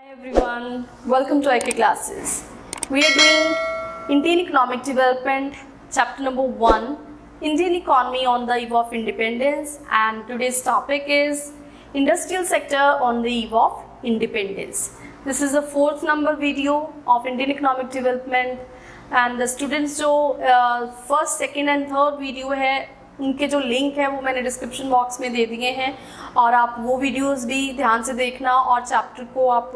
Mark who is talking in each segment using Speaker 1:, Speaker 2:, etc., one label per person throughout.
Speaker 1: Hi everyone, welcome to IK classes. We are doing Indian Economic Development, chapter number 1, Indian Economy on the Eve of Independence, and today's topic is Industrial Sector on the Eve of Independence. This is the 4th number video of Indian Economic Development and the students जो first, second and third video है उनके जो link है वो मैंने description box में दे दिए हैं और आप वो वीडियोस भी ध्यान से देखना और चैप्टर को आप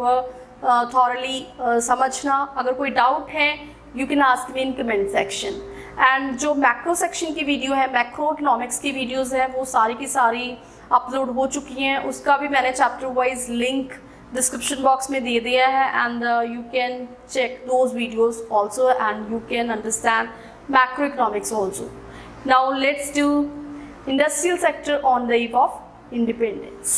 Speaker 1: थॉरली समझना। अगर कोई डाउट है you can ask me in comment section. And जो मैक्रो सेक्शन की वीडियो है, मैक्रो इकोनॉमिक्स की वीडियोस है, वो सारी की सारी अपलोड हो चुकी हैं। उसका भी मैंने chapter wise link description box में दे दिया है and you can check those videos also and you can understand macroeconomics also. Now let's do industrial sector on the eve of independence.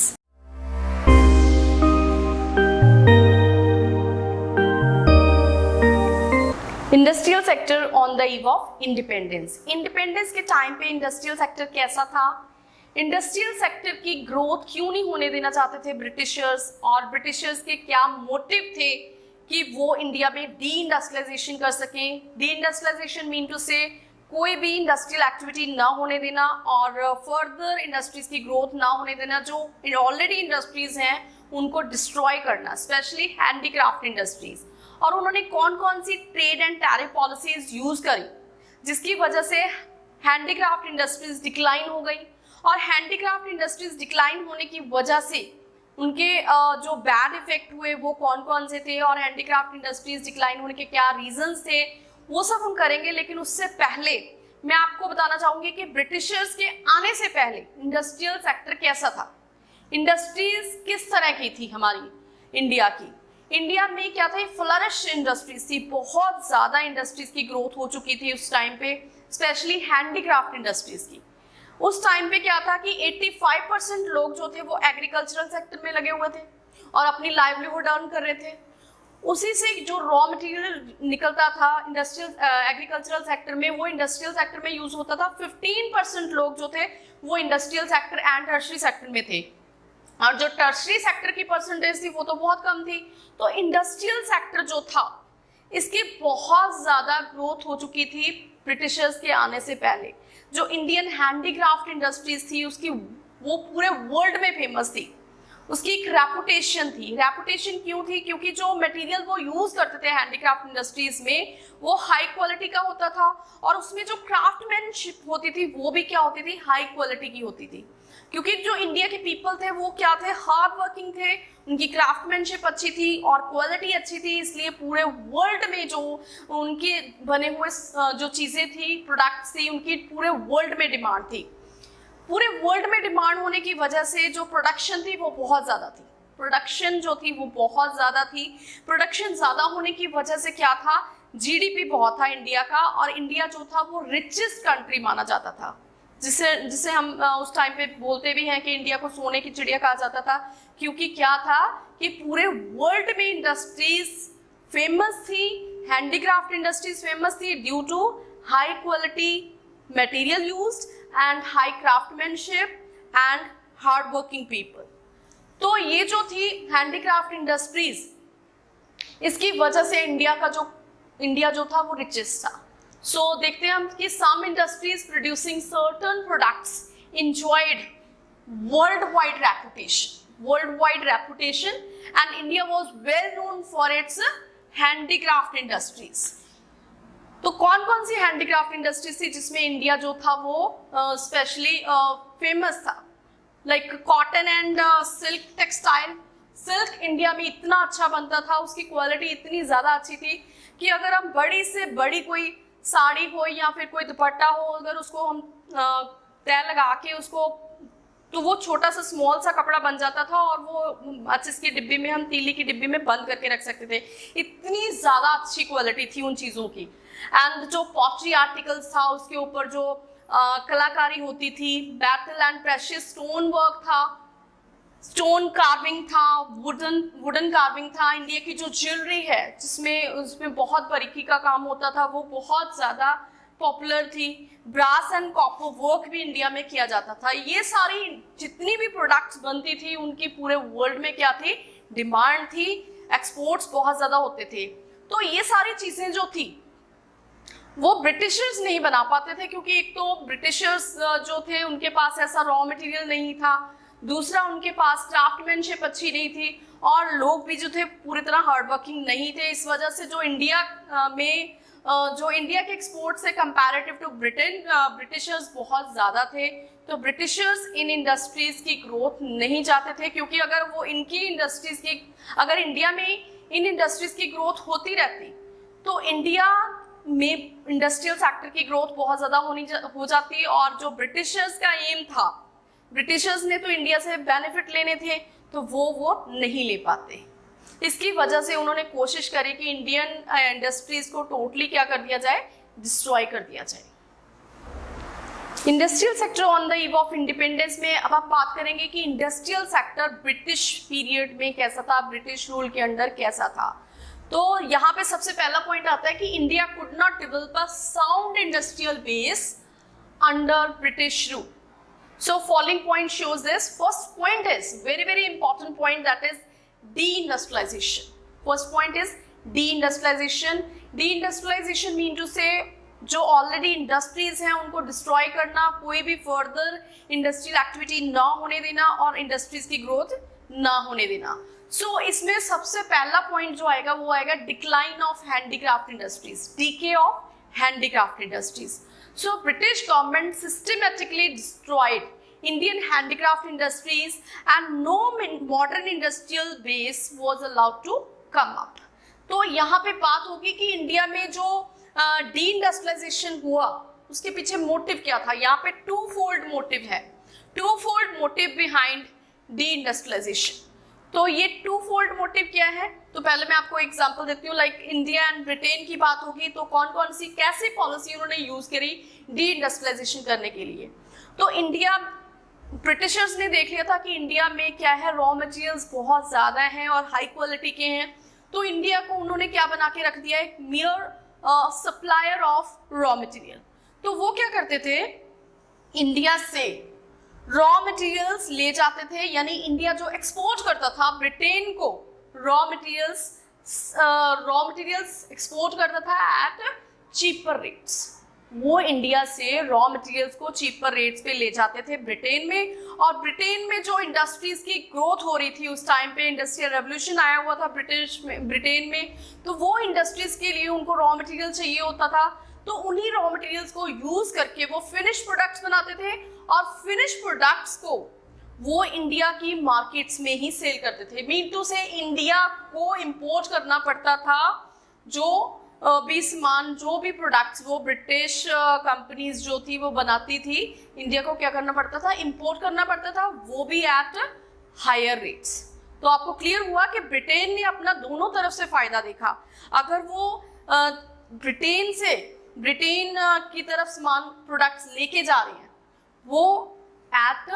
Speaker 1: Industrial sector on the eve of independence. Independence के time पे industrial sector कैसा था? Industrial sector की growth क्यों नहीं होने देना चाहते थे ब्रिटिशर्स, और ब्रिटिशर्स के क्या मोटिव थे कि वो इंडिया में डी इंडस्ट्रियलाइजेशन कर सकें? डी इंडस्ट्रियलाइजेशन मीन टू से कोई भी इंडस्ट्रियल एक्टिविटी ना होने देना और फर्दर इंडस्ट्रीज की ग्रोथ ना होने देना। जो ऑलरेडी इंडस्ट्रीज हैं उनको डिस्ट्रॉय करना, स्पेशली हैंडीक्राफ्ट इंडस्ट्रीज। और उन्होंने कौन कौन सी trade and tariff policies use करी जिसकी वजह से हैंडीक्राफ्ट इंडस्ट्रीज डिक्लाइन हो गई। और हैंडीक्राफ्ट इंडस्ट्रीज डिक्लाइन होने की वजह से उनके जो बैड इफेक्ट हुए वो कौन कौन से थे और हैंडीक्राफ्ट इंडस्ट्रीज डिक्लाइन होने के क्या रीजंस थे, वो सब हम करेंगे। लेकिन उससे पहले मैं आपको बताना चाहूंगी कि ब्रिटिशर्स के आने से पहले इंडस्ट्रियल सेक्टर कैसा था, इंडस्ट्रीज किस तरह की थी हमारी इंडिया की। इंडिया में क्या था, फ्लरिश इंडस्ट्रीज थी, बहुत ज्यादा इंडस्ट्रीज की ग्रोथ हो चुकी थी उस टाइम पे, स्पेशली हैंडीक्राफ्ट इंडस्ट्रीज की। उस टाइम पे क्या था कि 85% लोग जो थे वो एग्रीकल्चरल सेक्टर में लगे हुए थे और अपनी लाइवलीहुड अर्न कर रहे थे। उसी से जो रॉ मटेरियल निकलता था इंडस्ट्रियल एग्रीकल्चरल सेक्टर में, वो इंडस्ट्रियल सेक्टर में यूज होता था। 15% लोग जो थे वो industrial sector and tertiary sector में थे और जो टर्शरी सेक्टर की परसेंटेज थी वो तो बहुत कम थी। तो इंडस्ट्रियल सेक्टर जो था इसकी बहुत ज्यादा ग्रोथ हो चुकी थी ब्रिटिशर्स के आने से पहले। जो इंडियन हैंडीक्राफ्ट इंडस्ट्रीज थी उसकी वो पूरे वर्ल्ड में फेमस थी, उसकी एक रेपुटेशन थी। रेपुटेशन क्यों थी? क्योंकि जो मटेरियल वो यूज करते थे हैंडीक्राफ्ट इंडस्ट्रीज में वो हाई क्वालिटी का होता था और उसमें जो क्राफ्टमैनशिप होती थी वो भी क्या होती थी, हाई क्वालिटी की होती थी। क्योंकि जो इंडिया के पीपल थे वो क्या थे, हार्ड वर्किंग थे, उनकी क्राफ्टमैनशिप अच्छी थी और क्वालिटी अच्छी थी, इसलिए पूरे वर्ल्ड में जो उनके बने हुए जो चीजें थी, प्रोडक्ट्स थी, उनकी पूरे वर्ल्ड में डिमांड थी। पूरे वर्ल्ड में डिमांड होने की वजह से जो प्रोडक्शन थी वो बहुत ज़्यादा थी। प्रोडक्शन जो थी वो बहुत ज़्यादा थी। प्रोडक्शन ज़्यादा होने की वजह से क्या था, जीडीपी बहुत था इंडिया का, और इंडिया जो था वो रिचेस्ट कंट्री माना जाता था, जिसे हम उस टाइम पे बोलते भी हैं कि इंडिया को सोने की चिड़िया कहा जाता था। क्योंकि क्या था कि पूरे वर्ल्ड में इंडस्ट्रीज फेमस थी, हैंडीक्राफ्ट इंडस्ट्रीज फेमस थी due to high quality material used and high craftsmanship and hard working people। तो ये जो थी हैंडीक्राफ्ट इंडस्ट्रीज, इसकी वजह से इंडिया जो था वो रिचेस्ट था। सो देखते हैं हम कि some industries producing certain products enjoyed worldwide reputation and India was well known for its handicraft industries। तो कौन कौन सी हैंडीक्राफ्ट इंडस्ट्रीज थी जिसमें इंडिया जो था वो स्पेशली फेमस था, like cotton and silk textile. Silk India में इतना अच्छा बनता था, उसकी क्वालिटी इतनी ज़्यादा अच्छी थी कि अगर हम बड़ी से बड़ी कोई साड़ी हो या फिर कोई दुपट्टा हो, अगर उसको हम तय लगा के उसको, तो वो छोटा सा स्मॉल सा कपड़ा बन जाता था और वो अच्छे की डिब्बी में, हम तीली की डिब्बी में बंद करके रख सकते थे। इतनी ज़्यादा अच्छी क्वालिटी थी उन चीज़ों की। एंड जो पॉटरी आर्टिकल्स था उसके ऊपर जो कलाकारी होती थी, battle and precious stone work था, स्टोन कार्विंग था, वुडन कार्विंग था। इंडिया की जो ज्वेलरी है जिसमें उसमें बहुत बारीकी का काम होता था वो बहुत ज़्यादा पॉपुलर थी। ब्रास एंड कॉपर वर्क भी इंडिया में किया जाता था। ये सारी जितनी भी प्रोडक्ट्स बनती थी उनकी पूरे वर्ल्ड में क्या थी, डिमांड थी। एक्सपोर्ट्स बहुत ज्यादा होते थे। तो ये सारी चीजें जो थी वो ब्रिटिशर्स नहीं बना पाते थे, क्योंकि एक तो ब्रिटिशर्स जो थे उनके पास ऐसा रॉ मटेरियल नहीं था, दूसरा उनके पास क्राफ्टमैनशिप अच्छी नहीं थी, और लोग भी जो थे पूरी तरह हार्ड वर्किंग नहीं थे। इस वजह से जो इंडिया के एक्सपोर्ट से कंपैरेटिव टू ब्रिटेन ब्रिटिशर्स बहुत ज़्यादा थे। तो ब्रिटिशर्स इन इंडस्ट्रीज की ग्रोथ नहीं चाहते थे, क्योंकि अगर वो अगर इंडिया में इन इंडस्ट्रीज की ग्रोथ होती रहती तो इंडिया में इंडस्ट्रियल सेक्टर की ग्रोथ बहुत ज़्यादा हो जाती, और जो ब्रिटिशर्स का एम था, ब्रिटिशर्स ने तो इंडिया से बेनिफिट लेने थे, तो वो नहीं ले पाते। इसकी वजह से उन्होंने कोशिश करी कि इंडियन इंडस्ट्रीज को टोटली क्या कर दिया जाए, डिस्ट्रॉय कर दिया जाए। Industrial sector on the eve of independence में अब आप बात करेंगे कि इंडस्ट्रियल सेक्टर ब्रिटिश पीरियड में कैसा था, ब्रिटिश रूल के अंडर कैसा था। तो यहाँ पे सबसे पहला पॉइंट आता है कि India could not develop a sound industrial base under British rule. So following point shows this. First point is very important point, that is deindustrialization. First point is deindustrialization. Deindustrialization mean to say जो already industries हैं उनको destroy करना, कोई भी further industrial activity ना होने देना और इंडस्ट्रीज की ग्रोथ ना होने देना। सो इसमें सबसे पहला पॉइंट जो आएगा वो आएगा decline of handicraft industries, DK of handicraft industries. So British government systematically destroyed Indian handicraft industries and no modern industrial base was allowed to come up. तो यहाँ पे बात होगी कि इंडिया में जो डी-इंडस्ट्रियलाइजेशन हुआ उसके पीछे मोटिव क्या था। यहाँ पे टू फोल्ड मोटिव है, twofold motive behind deindustrialisation. तो ये टू फोल्ड मोटिव क्या है, तो पहले मैं आपको एग्जांपल देती हूँ। लाइक इंडिया एंड ब्रिटेन की बात होगी तो कौन कौन सी कैसी पॉलिसी उन्होंने यूज करी डी इंडस्ट्रियलाइजेशन करने के लिए। तो इंडिया, ब्रिटिशर्स ने देख लिया था कि इंडिया में क्या है, रॉ मटेरियल्स बहुत ज़्यादा हैं और हाई क्वालिटी के हैं, तो इंडिया को उन्होंने क्या बना के रख दिया, एक मियर सप्लायर ऑफ रॉ मटेरियल। तो वो क्या करते थे, इंडिया से रॉ मटेरियल्स ले जाते थे, यानी इंडिया जो एक्सपोर्ट करता था ब्रिटेन को रॉ मटेरियल्स एक्सपोर्ट करता था एट चीपर रेट्स। वो इंडिया से रॉ मटेरियल्स को चीपर रेट्स पे ले जाते थे ब्रिटेन में, और ब्रिटेन में जो इंडस्ट्रीज की ग्रोथ हो रही थी उस टाइम पे, इंडस्ट्रियल रेवोल्यूशन आया हुआ था ब्रिटेन में, तो वो इंडस्ट्रीज के लिए उनको रॉ मटेरियल चाहिए होता था। तो उन्हीं रॉ मटेरियल्स को यूज करके वो फिनिश प्रोडक्ट्स बनाते थे, और फिनिश प्रोडक्ट्स को वो इंडिया की मार्केट्स में ही सेल करते थे। मीन टू से इंडिया को इंपोर्ट करना पड़ता था जो भी सामान, जो भी प्रोडक्ट्स वो ब्रिटिश कंपनीज जो थी वो बनाती थी, इंडिया को क्या करना पड़ता था, इंपोर्ट करना पड़ता था, वो भी एट हायर रेट्स। तो आपको क्लियर हुआ कि ब्रिटेन ने अपना दोनों तरफ से फायदा देखा। अगर वो ब्रिटेन की तरफ सामान प्रोडक्ट्स लेके जा रहे हैं, वो एट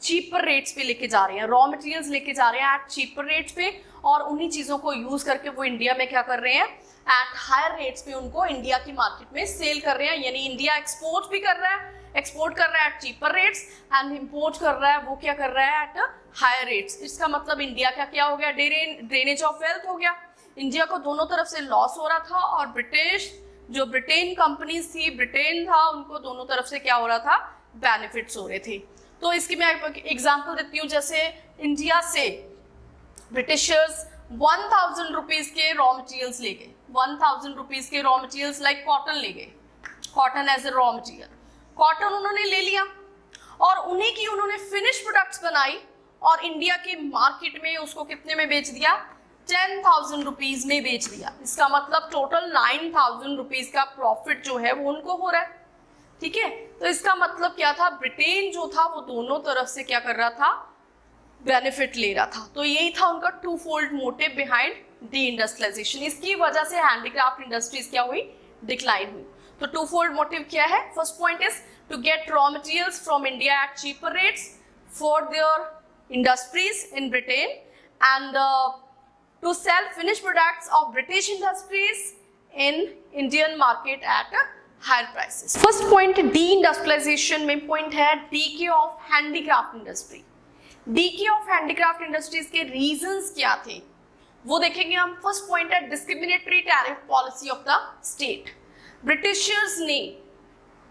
Speaker 1: चीपर रेट्स पे लेके जा रहे हैं, रॉ मटेरियल्स लेके जा रहे हैं एट चीपर रेट्स पे, और उन्हीं चीज़ों को यूज़ करके वो इंडिया में क्या कर रहे हैं, एट हायर रेट्स पे उनको इंडिया की मार्केट में सेल कर रहे हैं। यानी इंडिया एक्सपोर्ट भी कर रहा है, एक्सपोर्ट कर रहा है at cheaper rates, and import कर रहा है, वो क्या कर रहा है, एट हायर रेट्स। इसका मतलब इंडिया का क्या हो गया, ड्रेनेज ऑफ वेल्थ हो गया। इंडिया को दोनों तरफ से लॉस हो रहा था, और ब्रिटेन कंपनीज थी, ब्रिटेन था, उनको दोनों तरफ से क्या हो रहा था, बेनिफिट्स हो रहे थे। तो इसकी मैं एग्जांपल देती हूँ। जैसे इंडिया से ब्रिटिशर्स 1000 रुपीज के रॉ मटेरियल्स ले गए, 1000 रुपीज के रॉ मटेरियल्स लाइक कॉटन ले गए, cotton as a raw material. Cotton उन्होंने ले लिया और उन्हीं की उन्होंने फिनिश प्रोडक्ट्स बनाई, और इंडिया के मार्केट में उसको कितने में बेच दिया, 10,000 रुपीज में बेच दिया। इसका मतलब टोटल 9,000 रुपीज का प्रॉफिट जो है वो उनको हो रहा है। ठीक है, तो इसका मतलब क्या था, ब्रिटेन जो था वो दोनों तरफ से क्या कर रहा था, बेनिफिट ले रहा था। तो यही था उनका twofold motive behind deindustrialisation. इसकी वजह से हैंडीक्राफ्ट इंडस्ट्रीज क्या हुई, डिक्लाइन हुई। तो टू फोल्ड मोटिव क्या है, first point is to get raw materials from India at cheaper rates for their industries in Britain, and to sell finished products of British industries in Indian market at higher prices. First point de-industrialization में point है decay of handicraft industry. Decay of handicraft industries के reasons क्या थे, वो देखेंगे हम। First point है discriminatory tariff policy of the state. Britishers ने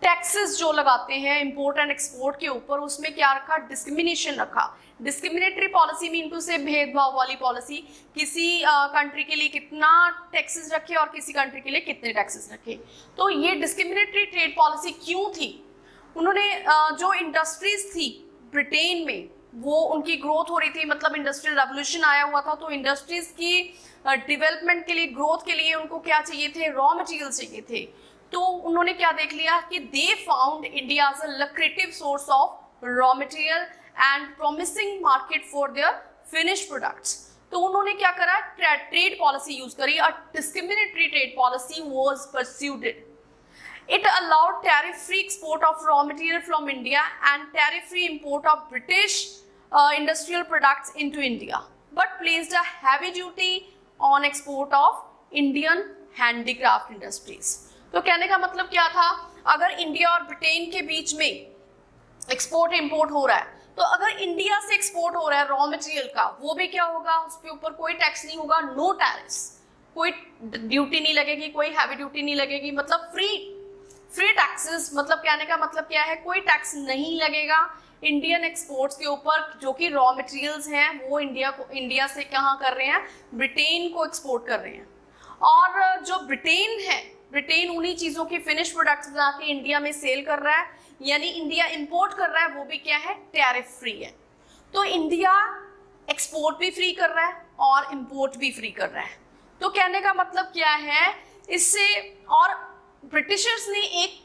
Speaker 1: टैक्सेस जो लगाते हैं इंपोर्ट एंड एक्सपोर्ट के ऊपर, उसमें क्या रखा, डिस्क्रिमिनेशन रखा। डिस्क्रिमिनेटरी पॉलिसी मीन टू से भेदभाव वाली पॉलिसी, किसी कंट्री के लिए कितना टैक्सेस रखे और किसी कंट्री के लिए कितने टैक्सेस रखे। तो ये डिस्क्रिमिनेटरी ट्रेड पॉलिसी क्यों थी? उन्होंने जो इंडस्ट्रीज थी ब्रिटेन में, वो उनकी ग्रोथ हो रही थी, मतलब इंडस्ट्रियल रेवोल्यूशन आया हुआ था, तो इंडस्ट्रीज की डेवलपमेंट के लिए, ग्रोथ के लिए उनको क्या चाहिए थे, रॉ मटेरियल चाहिए थे। तो उन्होंने क्या देख लिया कि they found India as a lucrative source of raw material and promising market for their finished products. तो उन्होंने क्या करा, ट्रेड पॉलिसी यूज करी। A discriminatory trade policy was pursued. It allowed tariff-free export of raw material from India and tariff-free import of British industrial products into India, but placed a heavy duty on export of Indian handicraft industries. तो कहने का मतलब क्या था, अगर India और Britain के बीच में एक्सपोर्ट इंपोर्ट हो रहा है, तो अगर इंडिया से एक्सपोर्ट हो रहा है रॉ मटेरियल का, वो भी क्या होगा, उसके ऊपर कोई टैक्स नहीं होगा, नो टैरिफ्स, कोई ड्यूटी नहीं लगेगी, कोई हैवी ड्यूटी नहीं लगेगी, मतलब फ्री टैक्सेस। मतलब कहने का मतलब क्या है, कोई टैक्स नहीं लगेगा इंडियन एक्सपोर्ट्स के ऊपर, जो कि रॉ मटेरियल्स हैं वो इंडिया से कहाँ कर रहे हैं, ब्रिटेन को एक्सपोर्ट कर रहे हैं। और जो ब्रिटेन है, ब्रिटेन उन्हीं चीज़ों की फिनिश प्रोडक्ट्स बना के इंडिया में सेल कर रहा है, यानी इंडिया इंपोर्ट कर रहा है, वो भी क्या है, टैरिफ फ्री है। तो इंडिया एक्सपोर्ट भी फ्री कर रहा है और इंपोर्ट भी फ्री कर रहा है। तो कहने का मतलब क्या है इससे, और ब्रिटिशर्स ने एक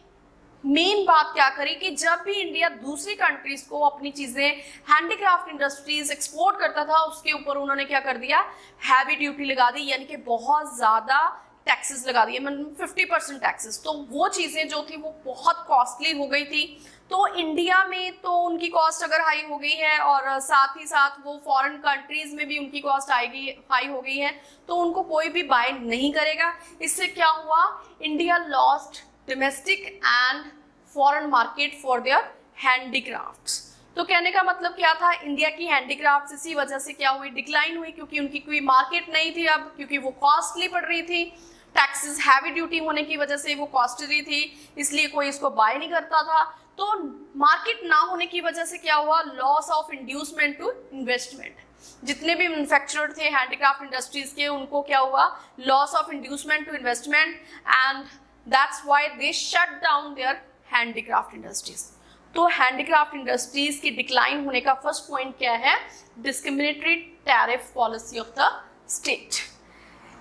Speaker 1: मेन बात क्या करी कि जब भी इंडिया दूसरी कंट्रीज को अपनी चीजें, हैंडीक्राफ्ट इंडस्ट्रीज एक्सपोर्ट करता था, उसके ऊपर उन्होंने क्या कर दिया, हैवी ड्यूटी लगा दी, यानी कि बहुत ज्यादा टैक्सेस लगा दिए, मतलब 50% टैक्सेस। तो वो चीजें जो थी वो बहुत कॉस्टली हो गई थी। तो इंडिया में तो उनकी कॉस्ट अगर हाई हो गई है और साथ ही साथ वो फॉरेन कंट्रीज में भी उनकी कॉस्ट हाई हो गई है, तो उनको कोई भी बाय नहीं करेगा। इससे क्या हुआ, India lost domestic and foreign market for there handicrafts. तो कहने का मतलब क्या था, इंडिया की हैंडीक्राफ्ट्स इसी वजह से क्या हुई, डिक्लाइन हुई, क्योंकि उनकी कोई मार्केट नहीं थी अब, क्योंकि वो कॉस्टली पड़ रही थी, टैक्सेस हैवी ड्यूटी होने की वजह से वो कॉस्टली थी, इसलिए कोई इसको बाय नहीं करता था। तो मार्केट ना होने की वजह से क्या हुआ, loss of inducement to investment. जितने भी मैन्युफैक्चरर थे हैंडीक्राफ्ट इंडस्ट्रीज के, उनको क्या हुआ, loss of inducement to investment, and that's why they shut down their handicraft industries. तो हैंडीक्राफ्ट इंडस्ट्रीज की डिक्लाइन होने का फर्स्ट पॉइंट क्या है, discriminatory tariff policy of the state.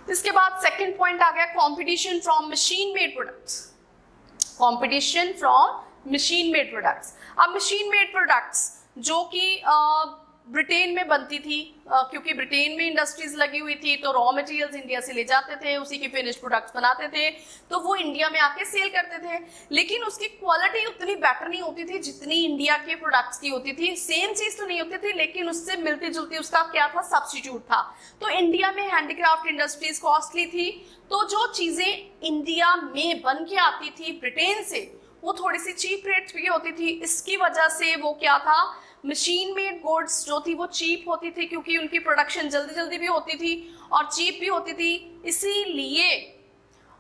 Speaker 1: इसके बाद सेकंड पॉइंट आ गया, competition from machine made products. Competition from machine made products. अब मशीन मेड प्रोडक्ट्स जो कि ब्रिटेन में बनती थी, क्योंकि ब्रिटेन में इंडस्ट्रीज लगी हुई थी, तो रॉ मटेरियल्स इंडिया से ले जाते थे, उसी की फिनिश प्रोडक्ट्स बनाते थे, तो वो इंडिया में आके सेल करते थे। लेकिन उसकी क्वालिटी उतनी बेटर नहीं होती थी जितनी इंडिया के प्रोडक्ट्स की होती थी। सेम चीज तो नहीं होती थी, लेकिन उससे मिलती जुलती उसका क्या था, सब्स्टिट्यूट था। तो इंडिया में हैंडीक्राफ्ट इंडस्ट्रीज कॉस्टली थी, तो जो चीजें इंडिया में बन के आती थी ब्रिटेन से, वो थोड़ी सी चीप रेट भी होती थी। इसकी वजह से वो क्या था, मशीन मेड गुड्स जो थी वो चीप होती थी, क्योंकि उनकी प्रोडक्शन जल्दी जल्दी भी होती थी और चीप भी होती थी। इसीलिए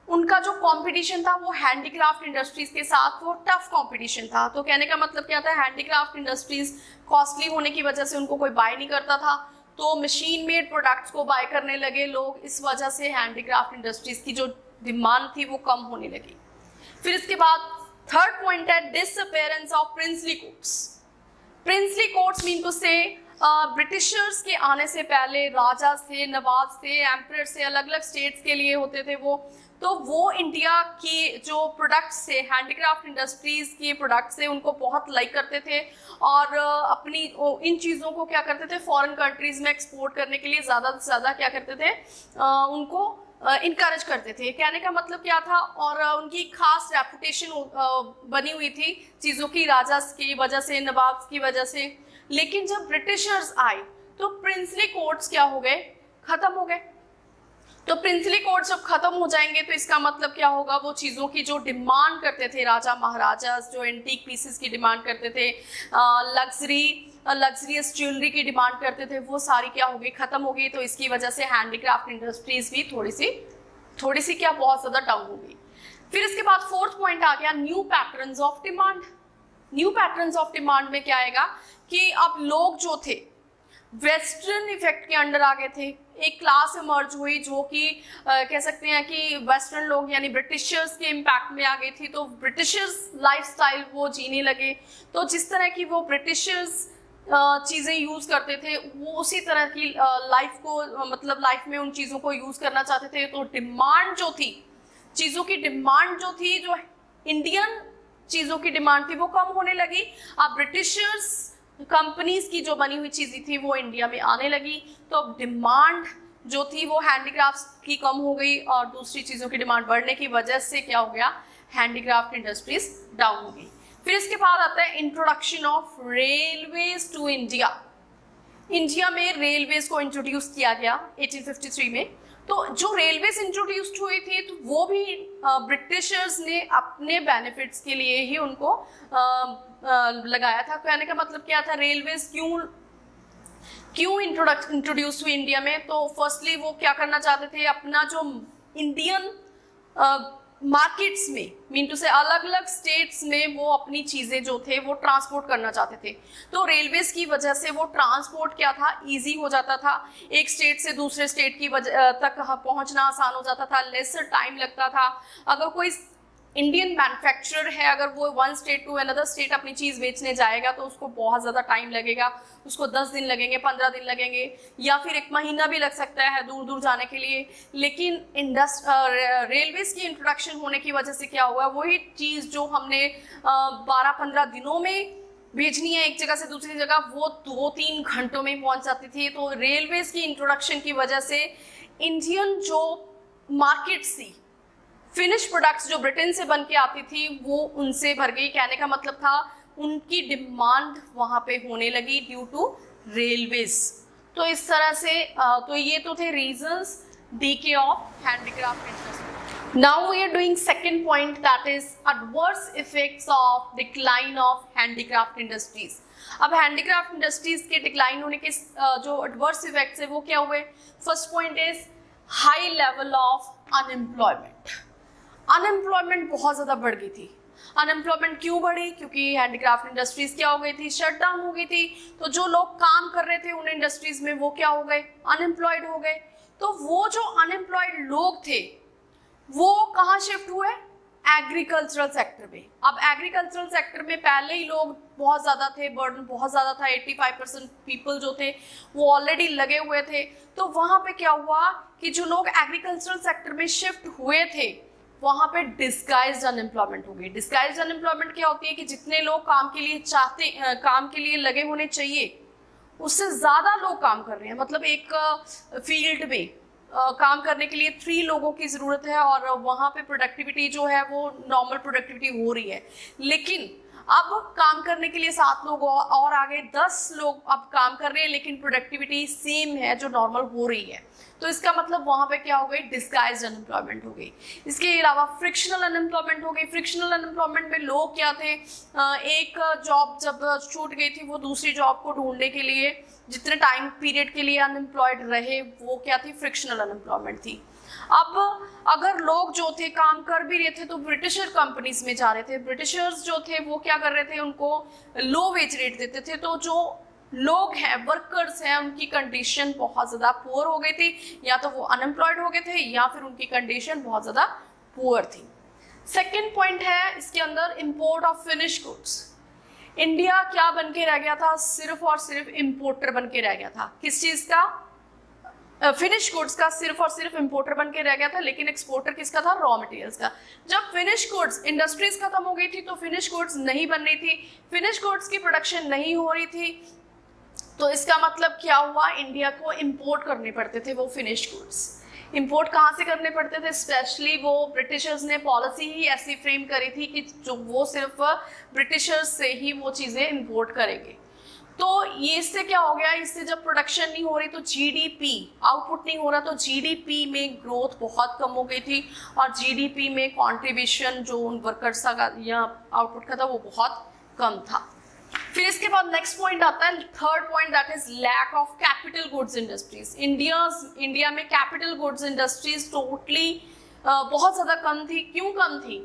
Speaker 1: उनका जो कंपटीशन था वो हैंडीक्राफ्ट इंडस्ट्रीज के साथ वो टफ कंपटीशन था। तो कहने का मतलब क्या था, हैंडीक्राफ्ट इंडस्ट्रीज कॉस्टली होने की वजह से उनको कोई बाय नहीं करता था, तो मशीन मेड प्रोडक्ट्स को बाय करने लगे लोग। इस वजह से हैंडीक्राफ्ट इंडस्ट्रीज की जो डिमांड थी वो कम होने लगी। फिर इसके बाद थर्ड पॉइंट है disappearance of princely courts. Princely courts mean to say britishers के आने से पहले राजा से, नवाब से, एम्परर से, अलग अलग स्टेट्स के लिए होते थे वो, तो वो इंडिया की जो प्रोडक्ट्स थे, हैंडीक्राफ्ट इंडस्ट्रीज के प्रोडक्ट्स थे, उनको बहुत लाइक करते थे और अपनी इन चीज़ों को क्या करते थे, फॉरेन कंट्रीज में एक्सपोर्ट करने के लिए ज़्यादा से ज़्यादा क्या करते थे, उनको इनकरेज करते थे। कहने का मतलब क्या था, और उनकी खास रेपुटेशन बनी हुई थी चीज़ों की, राजा की वजह से, नवाब की वजह से। लेकिन जब ब्रिटिशर्स आए तो प्रिंसली कोर्ट्स क्या हो गए, खत्म हो गए। तो प्रिंसली कोर्ट्स जब खत्म हो जाएंगे तो इसका मतलब क्या होगा, वो चीज़ों की जो डिमांड करते थे राजा महाराजा, जो एंटीक पीसेस की डिमांड करते थे, लग्जरी लग्जरियस ज्वेलरी की डिमांड करते थे, वो सारी क्या हो गई, खत्म हो गई। तो इसकी वजह से हैंडीक्राफ्ट इंडस्ट्रीज भी थोड़ी सी क्या बहुत ज्यादा डाउन हो गई। फिर इसके बाद फोर्थ पॉइंट आ गया new patterns of demand. New patterns of demand में क्या आएगा कि अब लोग जो थे वेस्टर्न इफेक्ट के अंडर आ गए थे। एक क्लास इमर्ज हुई जो कि कह सकते हैं कि वेस्टर्न लोग यानी ब्रिटिशर्स के इम्पैक्ट में आ गई थी। तो ब्रिटिशर्स लाइफस्टाइल वो जीने लगे। तो जिस तरह की वो ब्रिटिशर्स चीज़ें यूज़ करते थे वो उसी तरह की लाइफ को मतलब लाइफ में उन चीज़ों को यूज़ करना चाहते थे। तो डिमांड जो थी, चीज़ों की डिमांड जो थी, जो इंडियन चीज़ों की डिमांड थी वो कम होने लगी। अब ब्रिटिशर्स कंपनीज की जो बनी हुई चीज़ें थी वो इंडिया में आने लगी। तो अब डिमांड जो थी वो हैंडीक्राफ्ट्स की कम हो गई और दूसरी चीज़ों की डिमांड बढ़ने की वजह से क्या हो गया, हैंडीक्राफ्ट इंडस्ट्रीज डाउन हो गई। फिर इसके बाद आता है introduction of railways to India. India में रेलवेज को इंट्रोड्यूस किया गया 1853 में। तो जो रेलवेज इंट्रोड्यूस्ड हुई थी तो वो भी ब्रिटिशर्स ने अपने बेनिफिट्स के लिए ही उनको लगाया था। कहने का मतलब क्या था, रेलवेज क्यों इंट्रोड्यूस हुई इंडिया में। तो फर्स्टली वो क्या करना चाहते थे, अपना जो इंडियन मार्केट्स में मीन टू से अलग अलग स्टेट्स में वो अपनी चीज़ें जो थे वो ट्रांसपोर्ट करना चाहते थे। तो रेलवेज की वजह से वो ट्रांसपोर्ट क्या था, इजी हो जाता था। एक स्टेट से दूसरे स्टेट की तक पहुंचना आसान हो जाता था, लेसर टाइम लगता था। अगर कोई इंडियन मैन्युफैक्चरर है, अगर वो one state to another state अपनी चीज़ बेचने जाएगा तो उसको बहुत ज़्यादा टाइम लगेगा। उसको 10 दिन लगेंगे, 15 दिन लगेंगे या फिर 1 महीना भी लग सकता है दूर दूर जाने के लिए। लेकिन रेलवेज की इंट्रोडक्शन होने की वजह से क्या हुआ, वही चीज़ जो हमने 12-15 दिनों में भेजनी है एक जगह से दूसरी जगह, वो 2-3 घंटों में पहुंच जाती थी। तो रेलवेज की इंट्रोडक्शन की वजह से इंडियन जो मार्केट्स थी, फिनिश प्रोडक्ट्स जो ब्रिटेन से बन के आती थी वो उनसे भर गई। कहने का मतलब था उनकी डिमांड वहाँ पे होने लगी ड्यू टू रेलवेज। तो इस तरह से तो ये तो थे reasons decay of handicraft industry. Now we are doing second point, that is adverse effects of decline of handicraft industries. अब हैंडीक्राफ्ट इंडस्ट्रीज के डिक्लाइन होने के जो एडवर्स इफेक्ट्स है वो क्या हुए। First point is high level of unemployment. Unemployment बहुत ज़्यादा बढ़ गई थी। अनएम्प्लॉयमेंट क्यों बढ़ी, क्योंकि हैंडीक्राफ्ट इंडस्ट्रीज क्या हो गई थी, शट डाउन हो गई थी। तो जो लोग काम कर रहे थे उन इंडस्ट्रीज में वो क्या हो गए, अनएम्प्लॉयड हो गए। तो वो जो अनएम्प्लॉयड लोग थे वो कहाँ शिफ्ट हुए, एग्रीकल्चरल सेक्टर में। अब एग्रीकल्चरल सेक्टर में पहले ही लोग बहुत ज़्यादा थे, बर्डन बहुत ज़्यादा था। 85% पीपल जो थे वो ऑलरेडी लगे हुए थे। तो वहाँ पे क्या हुआ कि जो लोग एग्रीकल्चरल सेक्टर में शिफ्ट हुए थे वहाँ पे डिस्गाइज्ड अनएम्प्लॉयमेंट हो गई। डिस्गाइज्ड अनएम्प्लॉयमेंट क्या होती है कि जितने लोग काम के लिए लगे होने चाहिए उससे ज़्यादा लोग काम कर रहे हैं। मतलब एक फील्ड में काम करने के लिए 3 लोगों की ज़रूरत है और वहाँ पे प्रोडक्टिविटी जो है वो नॉर्मल प्रोडक्टिविटी हो रही है। लेकिन अब काम करने के लिए 7 लोग और आ गए, 10 लोग अब काम कर रहे हैं लेकिन प्रोडक्टिविटी सेम है जो नॉर्मल हो रही है। तो इसका मतलब वहाँ पे क्या हो गई, डिस्गाइज्ड अनएम्प्लॉयमेंट हो गई। इसके अलावा फ्रिक्शनल अनएम्प्लॉयमेंट हो गई। फ्रिक्शनल अनएम्प्लॉयमेंट में लोग क्या थे, एक जॉब जब छूट गई थी वो दूसरी जॉब को ढूंढने के लिए जितने टाइम पीरियड के लिए अनएम्प्लॉयड रहे वो क्या थी, फ्रिक्शनल अनएम्प्लॉयमेंट थी। अब अगर लोग जो थे काम कर भी रहे थे तो ब्रिटिशर कंपनीज में जा रहे थे। ब्रिटिशर्स जो थे वो क्या कर रहे थे, उनको लो वेज रेट देते थे। तो जो लोग हैं, वर्कर्स हैं, उनकी कंडीशन बहुत ज़्यादा पुअर हो गई थी। या तो वो अनएम्प्लॉयड हो गए थे या फिर उनकी कंडीशन बहुत ज़्यादा पुअर थी। सेकेंड पॉइंट है इसके अंदर import of finish goods. India क्या बन के रह गया था, सिर्फ और सिर्फ इम्पोर्टर बन के रह गया था। किस चीज़ का, फिनिश गुड्स का सिर्फ और सिर्फ इंपोर्टर बन के रह गया था। लेकिन एक्सपोर्टर किसका था, रॉ मटेरियल्स का। जब फिनिश गुड्स इंडस्ट्रीज खत्म हो गई थी तो फिनिश गुड्स नहीं बन रही थी, फिनिश गुड्स की प्रोडक्शन नहीं हो रही थी। तो इसका मतलब क्या हुआ, इंडिया को इंपोर्ट करने पड़ते थे वो फिनिश गुड्स। इंपोर्ट कहाँ से करने पड़ते थे, स्पेशली वो ब्रिटिशर्स ने पॉलिसी ही ऐसी फ्रेम करी थी कि जो वो सिर्फ ब्रिटिशर्स से ही वो चीज़ें इंपोर्ट करेंगे। तो ये इससे क्या हो गया, इससे जब प्रोडक्शन नहीं हो रही तो जीडीपी आउटपुट नहीं हो रहा, तो जीडीपी में ग्रोथ बहुत कम हो गई थी और जीडीपी में कंट्रीब्यूशन जो उन वर्कर्स का या आउटपुट का था वो बहुत कम था। फिर इसके बाद नेक्स्ट पॉइंट आता है, third point, that is lack of capital goods industries. India में कैपिटल गुड्स इंडस्ट्रीज टोटली बहुत ज्यादा कम थी। क्यों कम थी?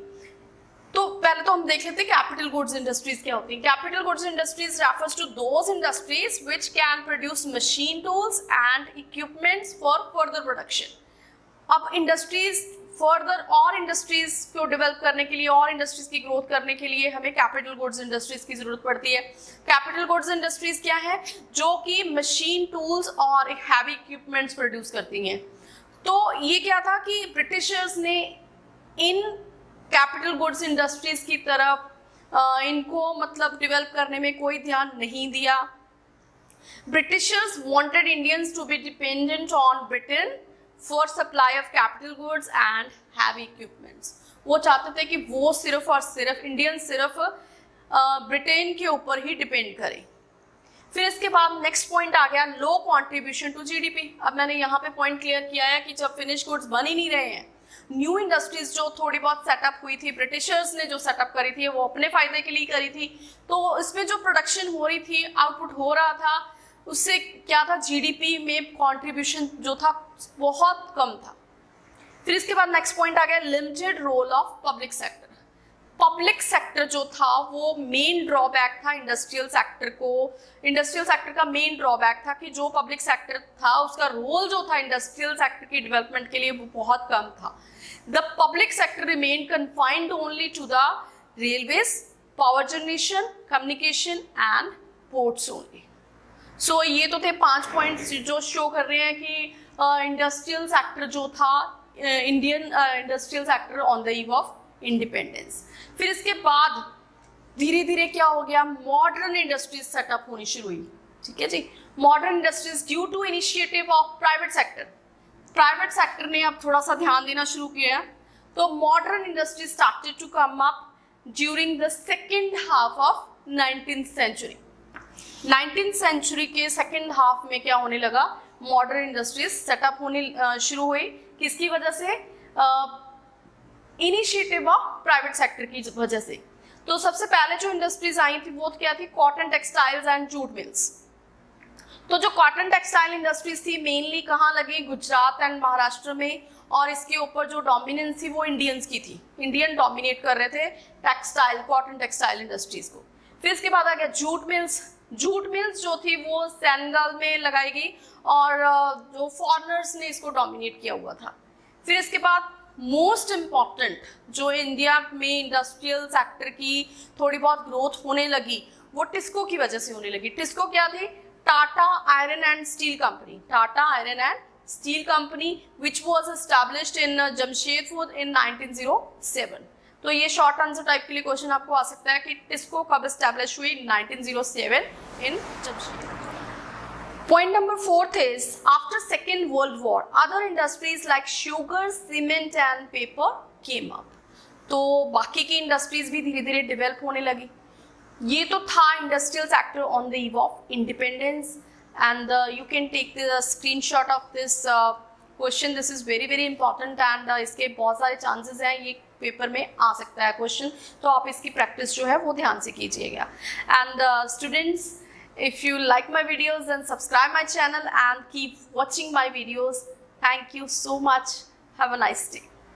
Speaker 1: तो पहले तो हम देख लेते हैं कैपिटल गुड्स इंडस्ट्रीज क्या होती है। Capital goods industries refers to those industries which can produce machine tools and equipments for further production. अब इंडस्ट्रीज फर्दर और इंडस्ट्रीज को डेवलप करने के लिए और इंडस्ट्रीज की ग्रोथ करने के लिए हमें कैपिटल गुड्स इंडस्ट्रीज की जरूरत पड़ती है। कैपिटल गुड्स इंडस्ट्रीज क्या है? जो कि मशीन टूल्स और हैवी इक्विपमेंट्स प्रोड्यूस करती हैं। तो ये क्या था कि ब्रिटिशर्स ने इन कैपिटल गुड्स इंडस्ट्रीज की तरफ इनको मतलब डेवलप करने में कोई ध्यान नहीं दिया। Britishers wanted Indians to be dependent on Britain for supply of capital goods and heavy equipments. वो चाहते थे कि वो सिर्फ और सिर्फ इंडियन सिर्फ ब्रिटेन के ऊपर ही डिपेंड करें। फिर इसके बाद नेक्स्ट पॉइंट आ गया, लो कंट्रीब्यूशन टू जीडीपी। अब मैंने यहाँ पे पॉइंट क्लियर किया है कि जब फिनिश गुड्स बन ही नहीं रहे हैं, न्यू इंडस्ट्रीज जो थोड़ी बहुत सेटअप हुई थी, ब्रिटिशर्स ने जो सेटअप करी थी वो अपने फायदे के लिए करी थी, तो इसमें जो प्रोडक्शन हो रही थी, आउटपुट हो रहा था, उससे क्या था, जीडीपी में कंट्रीब्यूशन जो था बहुत कम था। फिर इसके बाद नेक्स्ट पॉइंट आ गया, limited role of public sector. Public sector जो था वो मेन ड्रॉबैक था इंडस्ट्रियल सेक्टर को। इंडस्ट्रियल सेक्टर का मेन ड्रॉबैक था कि जो पब्लिक सेक्टर था उसका रोल जो था इंडस्ट्रियल सेक्टर की डेवलपमेंट के लिए वो बहुत कम था। The public sector remain confined only to the railways, power generation, communication and ports only. So ये तो थे 5 पॉइंट्स जो शो कर रहे हैं कि इंडस्ट्रियल सेक्टर जो था, Indian industrial sector on the eve of independence. फिर इसके बाद धीरे धीरे क्या हो गया, मॉडर्न इंडस्ट्रीज सेटअप होनी शुरू हुई। ठीक है जी, modern industries due to initiative of private sector. Private sector ने अब थोड़ा सा ध्यान देना शुरू किया है, तो modern industries started to come up during the second half of 19th century. 19th century के सेकेंड हाफ में क्या होने लगा, मॉडर्न इंडस्ट्रीज सेटअप होने शुरू हुई। किसकी वजह से? इनिशिएटिव ऑफ प्राइवेट सेक्टर की वजह से। तो सबसे पहले जो इंडस्ट्रीज आई थी वो क्या थी, cotton textiles and jute mills. तो जो कॉटन टेक्सटाइल इंडस्ट्रीज थी मेनली कहाँ लगी, गुजरात एंड महाराष्ट्र में, और इसके ऊपर जो डोमिनेंस थी वो इंडियंस की थी। इंडियन डोमिनेट कर रहे थे टेक्सटाइल, कॉटन टेक्सटाइल इंडस्ट्रीज को। फिर इसके बाद आ गया जूट मिल्स। जूट मिल्स जो थी वो सेनेगल में लगाई गई और जो फॉरेनर्स ने इसको डोमिनेट किया हुआ था। फिर इसके बाद मोस्ट इम्पॉर्टेंट जो इंडिया में इंडस्ट्रियल सेक्टर की थोड़ी बहुत ग्रोथ होने लगी वो टिस्को की वजह से होने लगी। टिस्को क्या थी? Tata iron and steel company. Tata iron and steel company which was established in Jamshedpur in 1907। तो ये शॉर्ट आंसर टाइप के लिए क्वेश्चन आपको आ सकता है कि टिस्को कब एस्टैब्लिश हुई, 1907 इन Jamshedpur. Point number 4 is after Second World War, other industries like sugar, cement and paper came up. तो बाकी की इंडस्ट्रीज भी धीरे धीरे डेवलप होने लगी। ये तो था industrial sector on the eve of independence and you can take the screenshot of this question. This is very very important and इसके बहुत सारे चांसेस हैं, ये पेपर में आ सकता है क्वेश्चन, तो आप इसकी प्रैक्टिस जो है वो ध्यान से कीजिएगा। And students, if you like my videos then subscribe my channel and keep watching my videos. Thank you so much. Have a nice day.